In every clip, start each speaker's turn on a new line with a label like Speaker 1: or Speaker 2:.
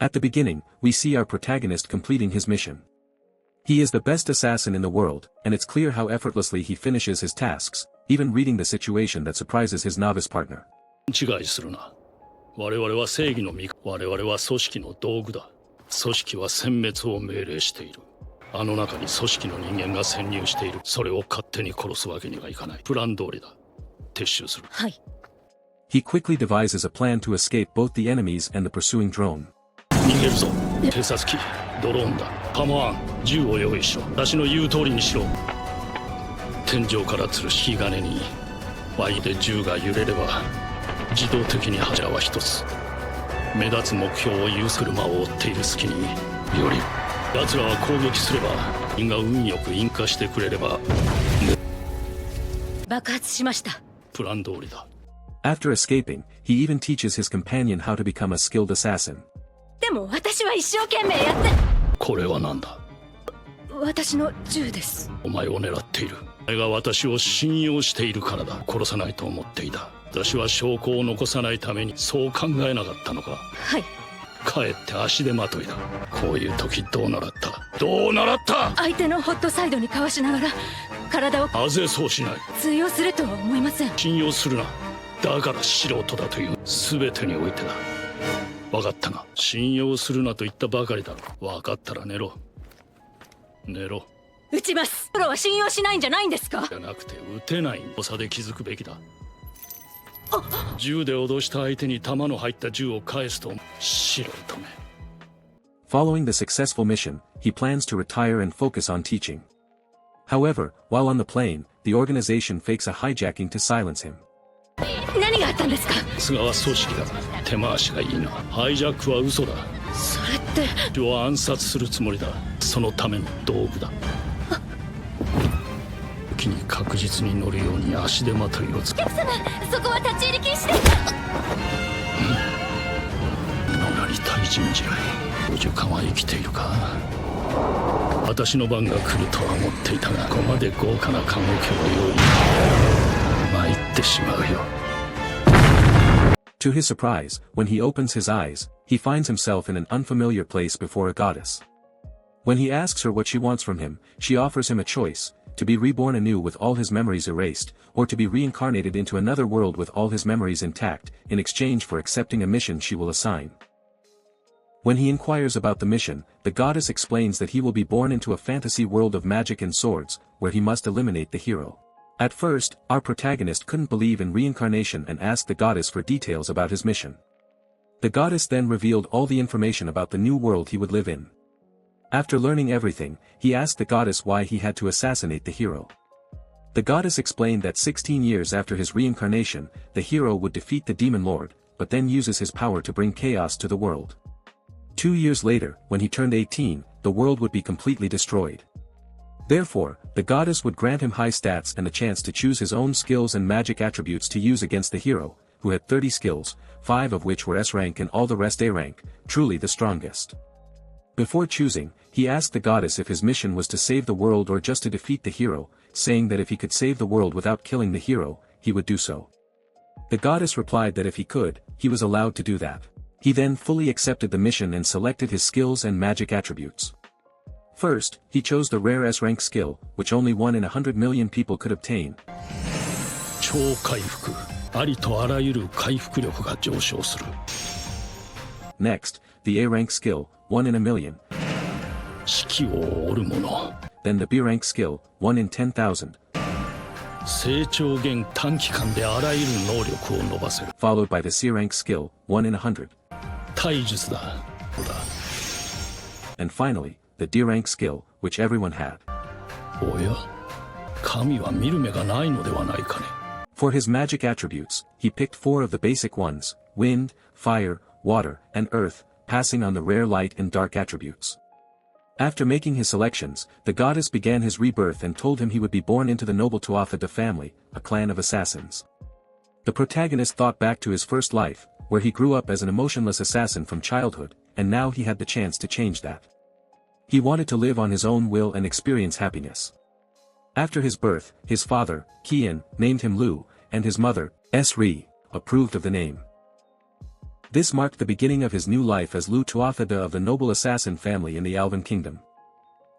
Speaker 1: At the beginning, we see our protagonist completing his mission. He is the best assassin in the world, and it's clear how effortlessly he finishes his tasks, even reading the situation that surprises his novice partner.
Speaker 2: 違いするな。我々は正義の味方。我々は組織の道具だ。組織は殲滅を命令している。あの中に組織の人間が潜入している。それを勝手に殺すわけにはいかない。プラン通りだ。撤収する。
Speaker 3: はい。
Speaker 1: He quickly devises a plan to escape both the enemies and the pursuing drone.
Speaker 2: 逃げるぞ。偵察機、ドローンだ。構わん。銃を用意しろ。私の言う通りにしろ。天井から吊る引き金に、ワイで銃が揺れれば、自動的に柱は一つ。目立つ目標を有する車を追っている隙に、より、奴らは攻撃すれば、因が運よく引火してくれれば、
Speaker 3: 爆発しました。
Speaker 2: プラン通りだ。
Speaker 1: After escaping, he even teaches his companion how to become a skilled assassin.
Speaker 3: でも私は一生懸命やって。
Speaker 2: これは何だ？
Speaker 3: 私の銃です。
Speaker 2: お前を狙っている。お前が私を信用しているからだ。殺さないと思っていた。私は証拠を残さないためにそう考えなかったのか。
Speaker 3: はい。
Speaker 2: 帰って足手まといだ。こういう時どう習った？どう習った？
Speaker 3: 相手のホットサイドにかわしながら体を。
Speaker 2: なぜそうしない？
Speaker 3: 通用するとは思いません。
Speaker 2: 信用するな。だから素人だという全てにおいてだ。分かったな。信用するなと言ったばかりだろ。分かったら寝ろ。寝ろ。
Speaker 3: 撃ちます。プロは信用しないんじゃないんですか？
Speaker 2: じゃなくて撃てない。誤差で気づくべきだ。銃で脅した相手に弾の入った銃を返すと素人め。
Speaker 1: Following the successful mission, he plans to retire and focus on teaching. However, while on the plane, the organization fakes a hijacking to silence him.
Speaker 3: 何があったんですか？
Speaker 2: 菅は組織だ。手回しがいいな。ハイジャックは嘘だ。
Speaker 3: それって。
Speaker 2: 人を暗殺するつもりだ。そのための道具だ。木に確実に乗るように足手まといをつけ。
Speaker 3: お客様、そこは立ち入り禁止で。
Speaker 2: 野成対人地雷。お受感は生きているか？私の番が来るとは思っていたが、ここまで豪華な棺桶を用意。参ってしまうよ。
Speaker 1: To his surprise, when he opens his eyes, he finds himself in an unfamiliar place before a goddess. When he asks her what she wants from him, she offers him a choice: to be reborn anew with all his memories erased, or to be reincarnated into another world with all his memories intact, in exchange for accepting a mission she will assign. When he inquires about the mission, the goddess explains that he will be born into a fantasy world of magic and swords, where he must eliminate the hero. At first, our protagonist couldn't believe in reincarnation and asked the goddess for details about his mission. The goddess then revealed all the information about the new world he would live in. After learning everything, he asked the goddess why he had to assassinate the hero. The goddess explained that 16 years after his reincarnation, the hero would defeat the demon lord, but then uses his power to bring chaos to the world. 2 years later, when he turned 18, the world would be completely destroyed. Therefore, the goddess would grant him high stats and a chance to choose his own skills and magic attributes to use against the hero, who had 30 skills, 5 of which were S rank and all the rest A rank, truly the strongest. Before choosing, he asked the goddess if his mission was to save the world or just to defeat the hero, saying that if he could save the world without killing the hero, he would do so. The goddess replied that if he could, he was allowed to do that. He then fully accepted the mission and selected his skills and magic attributes. First, he chose the rare S-rank skill, which only 1 in 100 million people could obtain.
Speaker 2: 超回復。ありとあらゆる回復力が上昇する。
Speaker 1: Next, the A-rank skill, 1 in a million.
Speaker 2: 四季を折るもの。
Speaker 1: Then the B-rank skill, 1 in 10,000.
Speaker 2: 成長限短期間であらゆる能力を伸ばせる。
Speaker 1: Followed by the C-rank skill, 1 in 100.
Speaker 2: 体術だ。
Speaker 1: And finally, the D-rank skill, which everyone had.
Speaker 2: おや、神は見る目がないのではないかね。
Speaker 1: For his magic attributes, he picked 4 of the basic ones: wind, fire, water, and earth, passing on the rare light and dark attributes. After making his selections, the goddess began his rebirth and told him he would be born into the noble Tuatha family, a clan of assassins. The protagonist thought back to his first life, where he grew up as an emotionless assassin from childhood, and now he had the chance to change that. He wanted to live on his own will and experience happiness. After his birth, his father, Kian, named him Lu, and his mother, Sri, approved of the name. This marked the beginning of his new life as Lu Tuatha of the noble assassin family in the Alban Kingdom.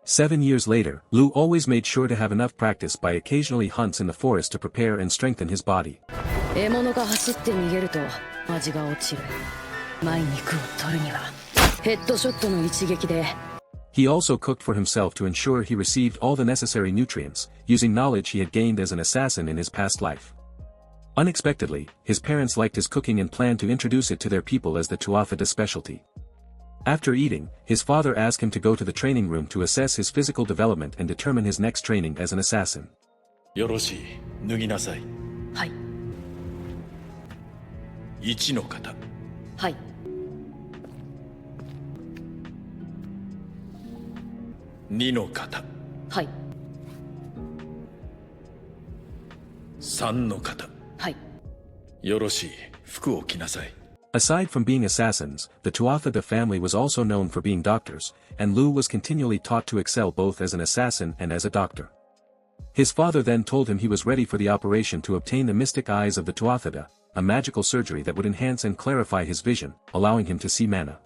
Speaker 1: 7 years later, Lu always made sure to have enough practice by occasionally hunts in the forest to prepare and strengthen his body.
Speaker 4: 獲物が走って逃げると味が落ちる。前肉を取るにはヘッドショットの一撃で。
Speaker 1: He also cooked for himself to ensure he received all the necessary nutrients, using knowledge he had gained as an assassin in his past life. Unexpectedly, his parents liked his cooking and planned to introduce it to their people as the Tuatha specialty. After eating, his father asked him to go to the training room to assess his physical development and determine his next training as an assassin.
Speaker 5: よろしい、脱ぎなさい。
Speaker 4: はい。
Speaker 5: 1の型。
Speaker 4: はい。
Speaker 5: 2の型。
Speaker 4: はい。
Speaker 5: 3の型。
Speaker 4: はい。
Speaker 5: よろしい、服を着なさい。
Speaker 1: Aside from being assassins, the Tuatha family was also known for being doctors, and Lu was continually taught to excel both as an assassin and as a doctor. His father then told him he was ready for the operation to obtain the mystic eyes of the Tuatha, a magical surgery that would enhance and clarify his vision, allowing him to see mana.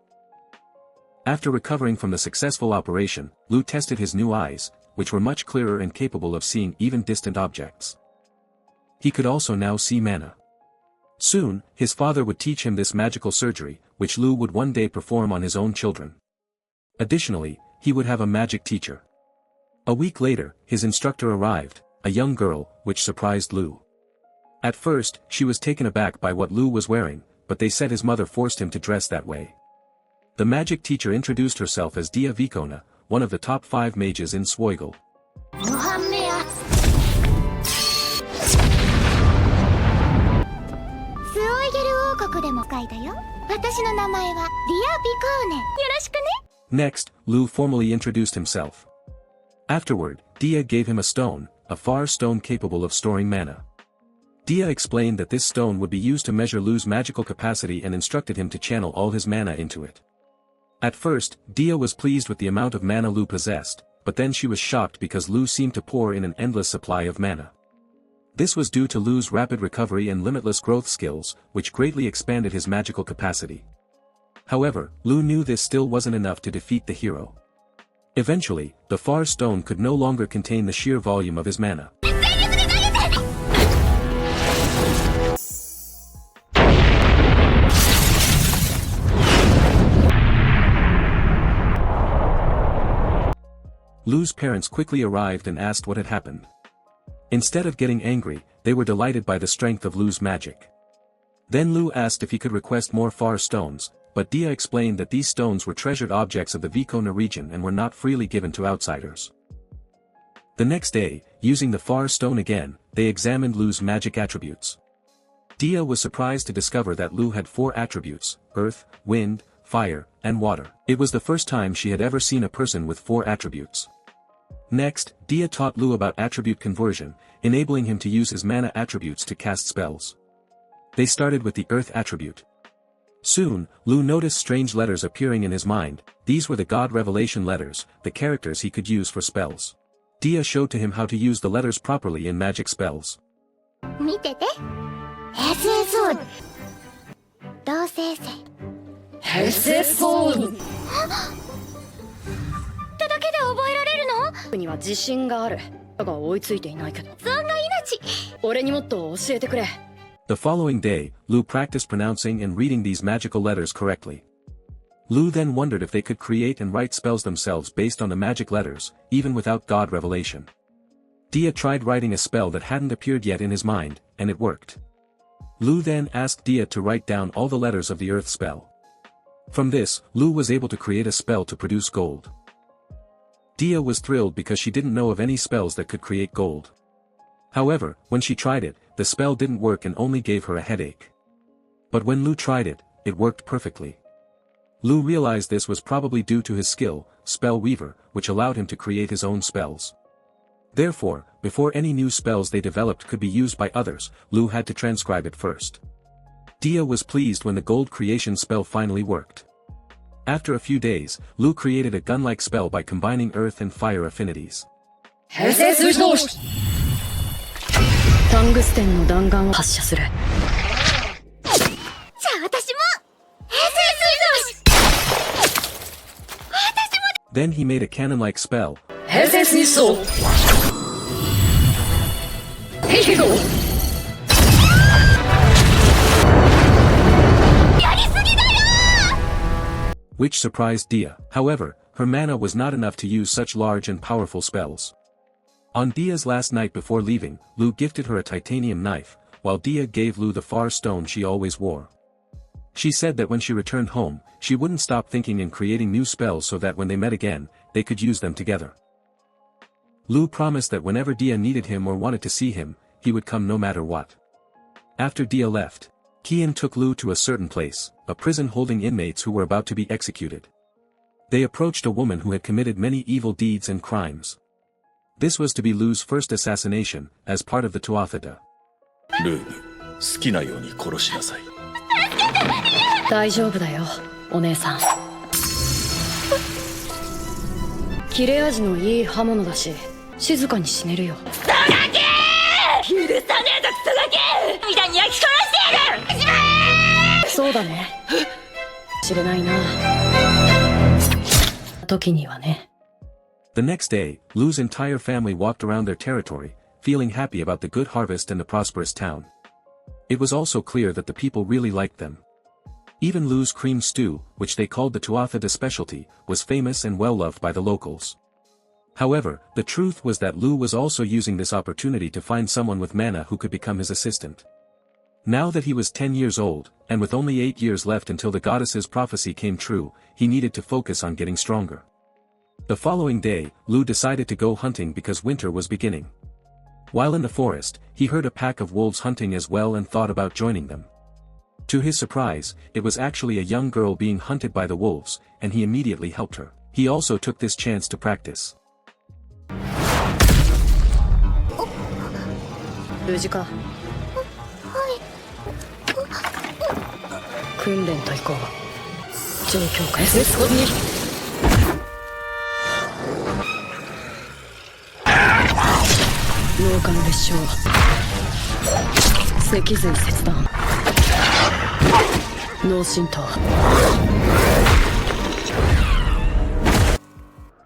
Speaker 1: After recovering from the successful operation, Lu tested his new eyes, which were much clearer and capable of seeing even distant objects. He could also now see mana. Soon, his father would teach him this magical surgery, which Lu would one day perform on his own children. Additionally, he would have a magic teacher. A week later, his instructor arrived, a young girl, which surprised Lu. At first, she was taken aback by what Lu was wearing, but they said his mother forced him to dress that way. The magic teacher introduced herself as Dia Vicona, one of the top 5 mages in Swigel.
Speaker 6: スオイゲル王国でも書いたよ。私の名前はディア・ビコーネ。よろしくね。
Speaker 1: Next, Lu formally introduced himself. Afterward, Dia gave him a stone, a far stone capable of storing mana. Dia explained that this stone would be used to measure Lu's magical capacity and instructed him to channel all his mana into it. At first, Dia was pleased with the amount of mana Lu possessed, but then she was shocked because Lu seemed to pour in an endless supply of mana. This was due to Lu's rapid recovery and limitless growth skills, which greatly expanded his magical capacity. However, Lu knew this still wasn't enough to defeat the hero. Eventually, the far stone could no longer contain the sheer volume of his mana. Lu's parents quickly arrived and asked what had happened. Instead of getting angry, they were delighted by the strength of Lu's magic. Then Lu asked if he could request more far stones, but Dia explained that these stones were treasured objects of the Vicona region and were not freely given to outsiders. The next day, using the far stone again, they examined Lu's magic attributes. Dia was surprised to discover that Lu had 4 attributes: earth, wind, fire, and water. It was the first time she had ever seen a person with 4 attributes. Next, Dia taught Lu about attribute conversion, enabling him to use his mana attributes to cast spells. They started with the earth attribute. Soon, Lu noticed strange letters appearing in his mind. These were the god revelation letters, the characters he could use for spells. Dia showed to him how to use the letters properly in magic spells.
Speaker 6: 見てて。平成ソウル。同性性。
Speaker 4: 平成ソウル。
Speaker 6: ってだけで覚えられるの？
Speaker 4: には自信がある。だが追いついていないけど。
Speaker 6: そんな命。
Speaker 4: 俺にもっと教えてくれ。
Speaker 1: The following day, Lu practiced pronouncing and reading these magical letters correctly. Lu then wondered if they could create and write spells themselves based on the magic letters, even without god revelation. Dia tried writing a spell that hadn't appeared yet in his mind, and it worked. Lu then asked Dia to write down all the letters of the earth spell. From this, Lu was able to create a spell to produce gold. Dia was thrilled because she didn't know of any spells that could create gold. However, when she tried it, the spell didn't work and only gave her a headache. But when Lu tried it, it worked perfectly. Lu realized this was probably due to his skill, Spell Weaver, which allowed him to create his own spells. Therefore, before any new spells they developed could be used by others, Lu had to transcribe it first. Dia was pleased when the gold creation spell finally worked. After a few days, Lu created a gun-like spell by combining earth and fire affinities.
Speaker 4: 平成数字同士。タングステンの弾丸を発射する。
Speaker 6: じゃあ私も。
Speaker 1: Then he made a cannon-like spell,
Speaker 4: 平成水素ヘイヘド
Speaker 1: which surprised Dia. However, her mana was not enough to use such large and powerful spells. On Dia's last night before leaving, Lu gifted her a titanium knife, while Dia gave Lu the far stone she always wore. She said that when she returned home, she wouldn't stop thinking and creating new spells so that when they met again, they could use them together. Lu promised that whenever Dia needed him or wanted to see him, he would come no matter what. After Dia left, Kian took Lu to a certain place, a prison holding inmates who were about to be executed. They approached a woman who had committed many evil deeds and crimes. This was to be Lu's first assassination, as part of the Tuatha.
Speaker 5: ルーム、好きなように殺しなさい。
Speaker 4: 大丈夫だよお姉さん切れ味のいい刃物だし静かに死ねるよ
Speaker 3: 許さねえぞクソガキみたいに焼き殺してやる
Speaker 4: そうだね知れないな時にはね
Speaker 1: The next day, Lu's entire family walked around their territory, feeling happy about the good harvest and the prosperous town. It was also clear that the people really liked them. Even Lu's cream stew, which they called the Tuatha specialty, was famous and well-loved by the locals. However, the truth was that Lu was also using this opportunity to find someone with mana who could become his assistant. Now that he was 10 years old, and with only 8 years left until the goddess's prophecy came true, he needed to focus on getting stronger. The following day, Lu decided to go hunting because winter was beginning. While in the forest, he heard a pack of wolves hunting as well and thought about joining them. To his surprise, it was actually a young girl being hunted by the wolves, and he immediately helped her. He also took this chance to practice.
Speaker 4: 無事かはい訓練と行こう状況下 SS コーディ脳幹裂傷脊髄切断脳震盪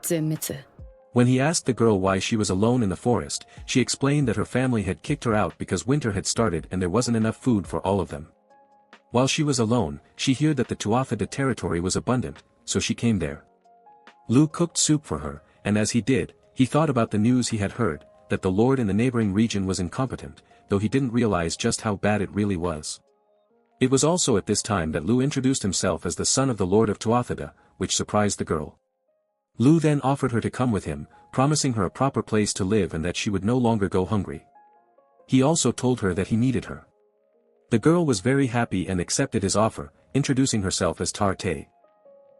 Speaker 4: 全滅
Speaker 1: When he asked the girl why she was alone in the forest, she explained that her family had kicked her out because winter had started and there wasn't enough food for all of them. While she was alone, she heard that the Tuatha territory was abundant, so she came there. Lu cooked soup for her, and as he did, he thought about the news he had heard, that the lord in the neighboring region was incompetent, though he didn't realize just how bad it really was. It was also at this time that Lu introduced himself as the son of the lord of Tuatha, which surprised the girl. Lu then offered her to come with him, promising her a proper place to live and that she would no longer go hungry. He also told her that he needed her. The girl was very happy and accepted his offer, introducing herself as Tarte.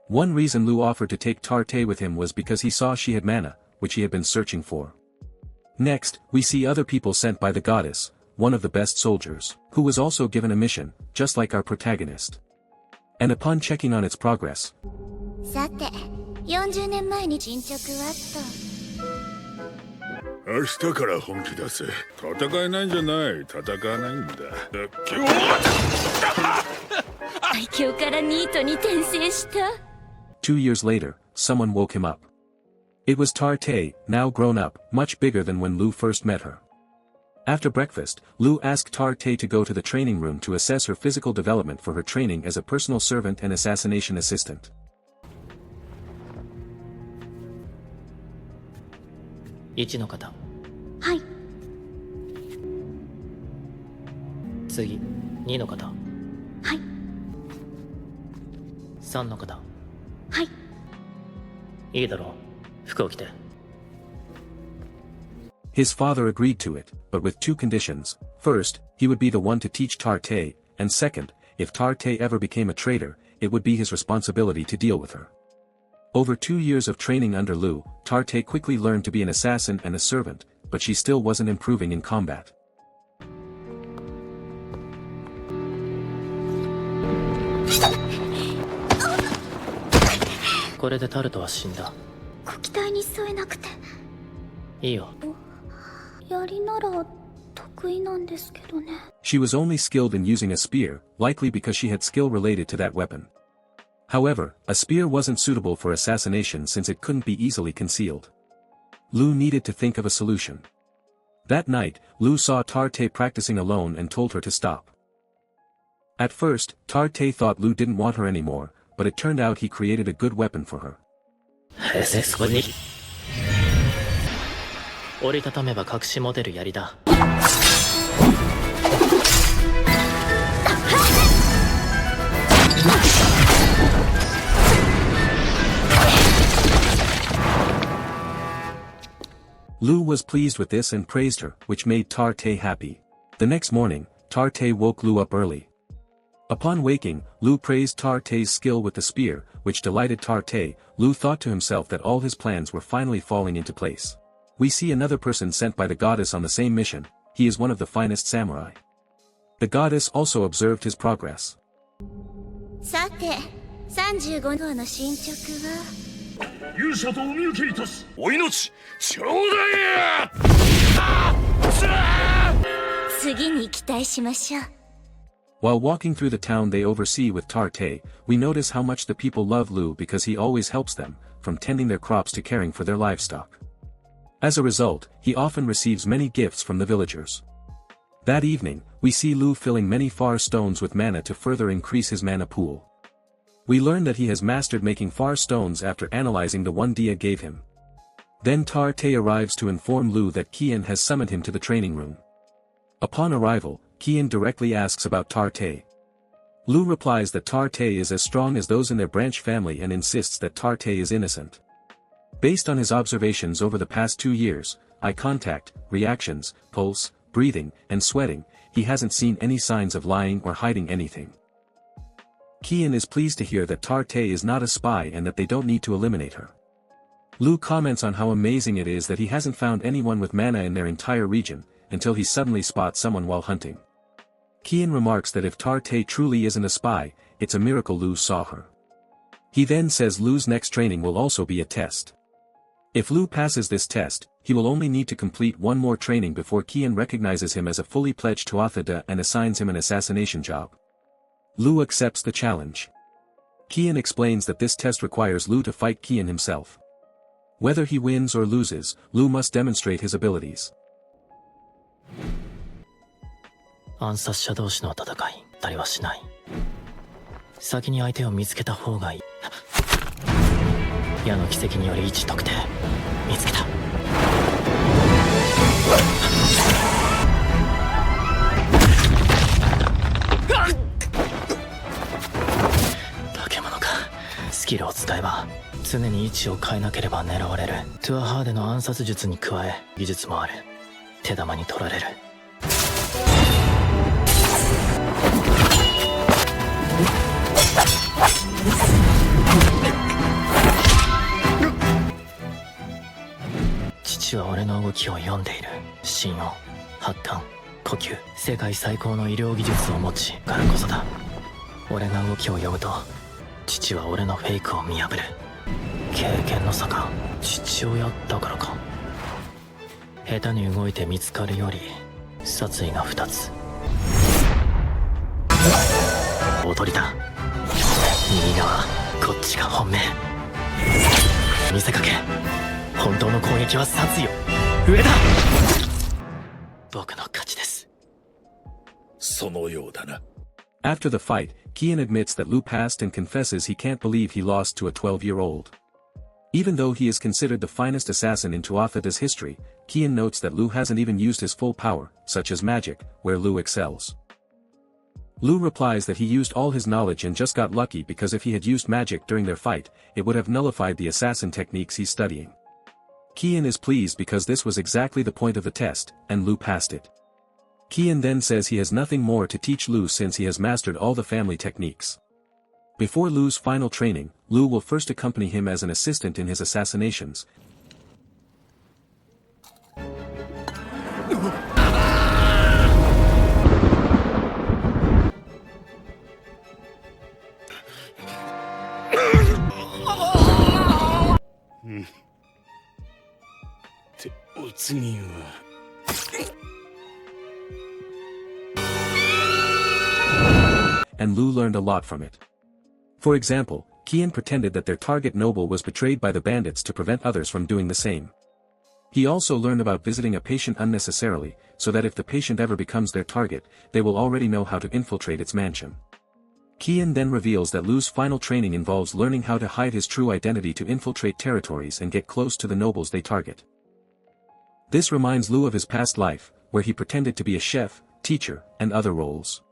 Speaker 1: One reason Lu offered to take Tarte with him was because he saw she had mana, which he had been searching for. Next, we see other people sent by the goddess, one of the best soldiers, who was also given a mission, just like our protagonist. And upon checking on its progress,
Speaker 6: さて40年前に進捗はと
Speaker 7: 明日から本気出せ。戦えないんじゃない。戦わないんだ。
Speaker 3: 最強からニートに転生した
Speaker 1: 2 years later, someone woke him up. It was Tarte, now grown up, much bigger than when Lu first met her. After breakfast, Lu asked Tarte to go to the training room to assess her physical development for her training as a personal servant and assassination assistant.
Speaker 8: 1の方
Speaker 6: はい
Speaker 8: 次2の方
Speaker 6: はい
Speaker 8: 3の方
Speaker 6: はい
Speaker 8: いいだろう服を着て
Speaker 1: His father agreed to it, but with 2 conditions. First, he would be the one to teach Tarte, and second, if Tarte ever became a traitor, it would be his responsibility to deal with her. Over 2 years of training under Lu, Tarte quickly learned to be an assassin and a servant, but she still wasn't improving in combat.
Speaker 8: これでタルトは死んだ
Speaker 6: ご期待に添えなくて
Speaker 8: いいよ
Speaker 6: 槍なら得意なんですけどね
Speaker 1: She was only skilled in using a spear, likely because she had skill related to that weapon. However, a spear wasn't suitable for assassination since it couldn't be easily concealed. Lu needed to think of a solution. That night, Lu saw Tarte practicing alone and told her to stop. At first, Tarte thought Lu didn't want her anymore, but it turned out he created a good weapon for her.
Speaker 8: そこに折りたためば隠し持てる槍だ。
Speaker 1: Lu was pleased with this and praised her, which made Tarte happy. The next morning, Tarte woke Lu up early. Upon waking, Lu praised Tarte's skill with the spear, which delighted Tarte. Lu thought to himself that all his plans were finally falling into place. We see another person sent by the goddess on the same mission. He is one of the finest samurai. The goddess also observed his progress.
Speaker 6: さて35号の進捗は
Speaker 2: 勇者とお見受けいたす。
Speaker 5: お命ちょうだい。
Speaker 6: 次に期待しましょう。
Speaker 1: While walking through the town they oversee with Tarte, we notice how much the people love Lu because he always helps them, from tending their crops to caring for their livestock. As a result, he often receives many gifts from the villagers. That evening, we see Lu filling many far stones with mana to further increase his mana pool. We learn that he has mastered making far stones after analyzing the one Dia gave him. Then Tarte arrives to inform Lu that Kian has summoned him to the training room. Upon arrival, Kian directly asks about Tarte. Lu replies that Tarte is as strong as those in their branch family and insists that Tarte is innocent. Based on his observations over the past 2 years, eye contact, reactions, pulse, breathing, and sweating, he hasn't seen any signs of lying or hiding anything. Kian is pleased to hear that Tarte is not a spy and that they don't need to eliminate her. Lu comments on how amazing it is that he hasn't found anyone with mana in their entire region, until he suddenly spots someone while hunting. Kian remarks that if Tarte truly isn't a spy, it's a miracle Lu saw her. He then says Lu's next training will also be a test. If Lu passes this test, he will only need to complete one more training before Kian recognizes him as a fully pledged Tuatha and assigns him an assassination job. Lu accepts the challenge. Kian explains that this test requires Lu to fight Kian himself. Whether he wins or loses, Lu must demonstrate his abilities.
Speaker 8: 暗殺者同士の戦いたりはしない。先に相手を見つけた方がいい。矢の奇跡により位置特定見つけた。化け物か。スキルを使えば常に位置を変えなければ狙われる。トゥアハーデの暗殺術に加え技術もある。手玉に取られる。父は俺の動きを読んでいる。心音、発汗、呼吸、世界最高の医療技術を持ちからこそだ。俺が動きを読むと父は俺のフェイクを見破る。経験の差か。父親だからか。下手に動いて見つかるより殺意が2つ。踊りだ。右側、こっちが本命。見せかけ。本当の攻撃は殺意よ。上だ。僕の勝ちです。
Speaker 5: そのようだな。
Speaker 1: After the fight, Kian admits that Lu passed and confesses he can't believe he lost to a 12-year-old. Even though he is considered the finest assassin in Tuathada's history, Kian notes that Lu hasn't even used his full power, such as magic, where Lu excels. Lu replies that he used all his knowledge and just got lucky because if he had used magic during their fight, it would have nullified the assassin techniques he's studying. Kian is pleased because this was exactly the point of the test, and Lu passed it. Kian then says he has nothing more to teach Lu since he has mastered all the family techniques. Before Lu's final training, Lu will first accompany him as an assistant in his assassinations. And Lu learned a lot from it. For example, Kian pretended that their target noble was betrayed by the bandits to prevent others from doing the same. He also learned about visiting a patient unnecessarily, so that if the patient ever becomes their target, they will already know how to infiltrate its mansion. Kian then reveals that Lu's final training involves learning how to hide his true identity to infiltrate territories and get close to the nobles they target. This reminds Lu of his past life, where he pretended to be a chef, teacher, and other roles.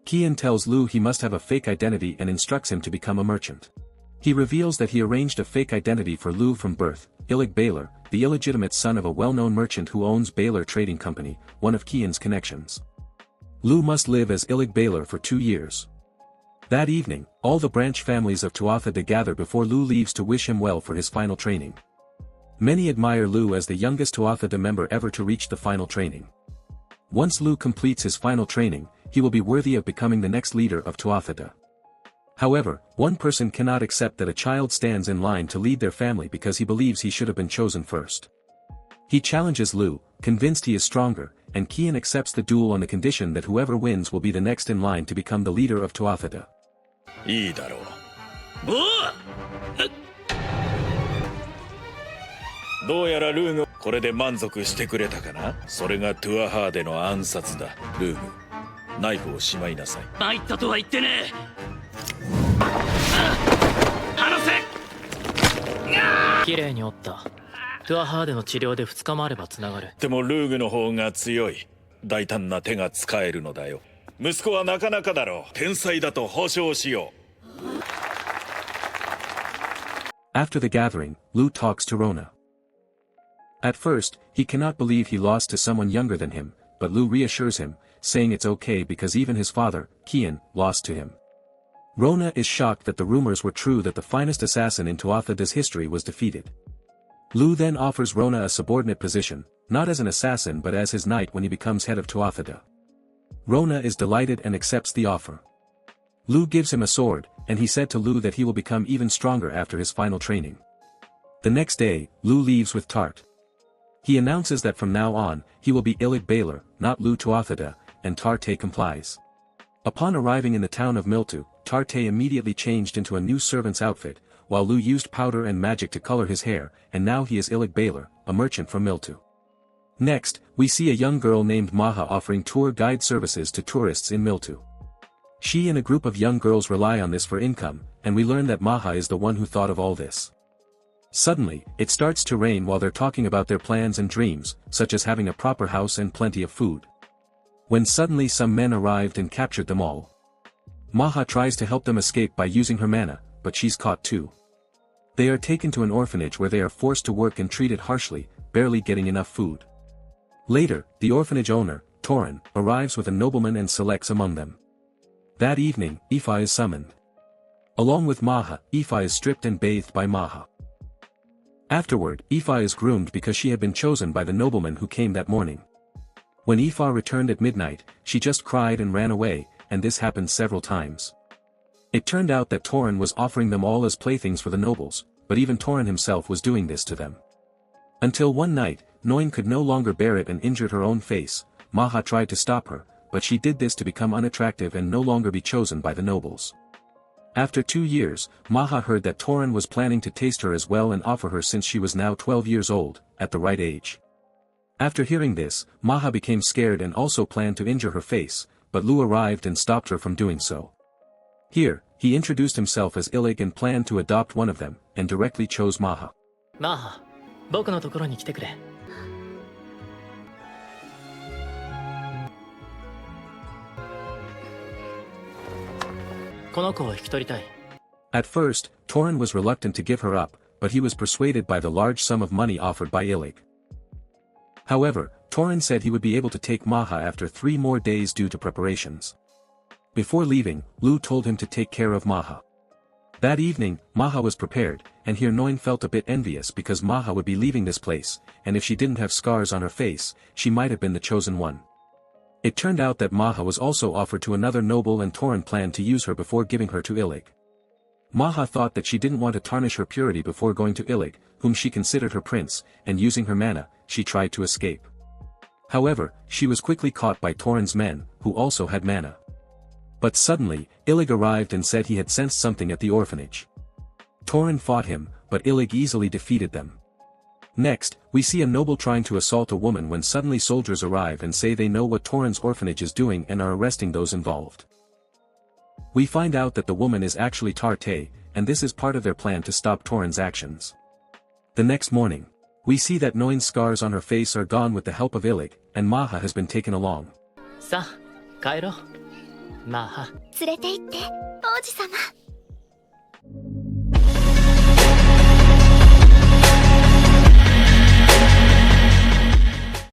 Speaker 1: Kian tells Lu he must have a fake identity and instructs him to become a merchant. He reveals that he arranged a fake identity for Lu from birth, Illig Baylor, the illegitimate son of a well-known merchant who owns Baylor Trading Company, one of Kian's connections. Lu must live as Illig Baylor for 2 years. That evening, all the branch families of Tuatha gather before Lu leaves to wish him well for his final training. Many admire Lu as the youngest Tuatha member ever to reach the final training. Once Lu completes his final training, he will be worthy of becoming the next leader of Tuatha. However, one person cannot accept that a child stands in line to lead their family because he believes he should have been chosen first. He challenges Lu, convinced he is stronger, and Kian accepts the duel on the condition that whoever wins will be the next in line to become the leader of Tuatha.
Speaker 5: いいだろう。どうやらルーグ、これで満足してくれたかな。それがトゥアハーデの暗殺だ。ルーグ、ナイフをしまいなさい。
Speaker 2: 参ったとは言ってねえ。離せ。
Speaker 8: 綺麗に折った。トゥアハーデの治療で2日もあればつながる。
Speaker 5: でもルーグの方が強い。大胆な手が使えるのだよ。息子はなかなかだろう。天才だと保証しよう。
Speaker 1: After the gathering, Lu talks to Rona. At first, he cannot believe he lost to someone younger than him, but Lu reassures him, saying it's okay because even his father, Kian, lost to him. Rona is shocked that the rumors were true that the finest assassin in Tuatha's history was defeated. Lu then offers Rona a subordinate position, not as an assassin but as his knight when he becomes head of Tuatha. Rona is delighted and accepts the offer. Lu gives him a sword, and he said to Lu that he will become even stronger after his final training. The next day, Lu leaves with Tart. He announces that from now on, he will be Illig Baylor, not Lu Tuatha, and Tarte complies. Upon arriving in the town of Miltu, Tarte immediately changed into a new servant's outfit, while Lu used powder and magic to color his hair, and now he is Illig Baylor, a merchant from Miltu. Next, we see a young girl named Maha offering tour guide services to tourists in Miltu. She and a group of young girls rely on this for income, and we learn that Maha is the one who thought of all this. Suddenly, it starts to rain while they're talking about their plans and dreams, such as having a proper house and plenty of food. When suddenly some men arrived and captured them all. Maha tries to help them escape by using her mana, but she's caught too. They are taken to an orphanage where they are forced to work and treated harshly, barely getting enough food. Later, the orphanage owner, Torin, arrives with a nobleman and selects among them. That evening, Aoife is summoned. Along with Maha, Aoife is stripped and bathed by Maha. Afterward, Aoife is groomed because she had been chosen by the nobleman who came that morning. When Aoife returned at midnight, she just cried and ran away, and this happened several times. It turned out that Torin was offering them all as playthings for the nobles, but even Torin himself was doing this to them. Until one night, Noin could no longer bear it and injured her own face. Maha tried to stop her, but she did this to become unattractive and no longer be chosen by the nobles. After 2 years, Maha heard that Torin was planning to taste her as well and offer her since she was now 12 years old, at the right age. After hearing this, Maha became scared and also planned to injure her face, but Lu arrived and stopped her from doing so. Here, he introduced himself as Illig and planned to adopt one of them, and directly chose Maha.
Speaker 8: Maha, 僕のところに来てくれ。この子を引き取りたい。
Speaker 1: At first, Torin was reluctant to give her up, but he was persuaded by the large sum of money offered by Illig. However, Torin said he would be able to take Maha after 3 more days due to preparations. Before leaving, Lu told him to take care of Maha. That evening, Maha was prepared, and here Noin felt a bit envious because Maha would be leaving this place, and if she didn't have scars on her face, she might have been the chosen one. It turned out that Maha was also offered to another noble and Torin planned to use her before giving her to Illig. Maha thought that she didn't want to tarnish her purity before going to Illig, whom she considered her prince, and using her mana, she tried to escape. However, she was quickly caught by Torin's men, who also had mana. But suddenly, Illig arrived and said he had sensed something at the orphanage. Torin fought him, but Illig easily defeated them. Next, we see a noble trying to assault a woman when suddenly soldiers arrive and say they know what Torin's orphanage is doing and are arresting those involved. We find out that the woman is actually Tarte, and this is part of their plan to stop Torin's actions. The next morning, we see that Noin's scars on her face are gone with the help of Illig, and Maha has been taken along.
Speaker 8: さあ帰ろうマーハ。
Speaker 6: 連れて行って王子様。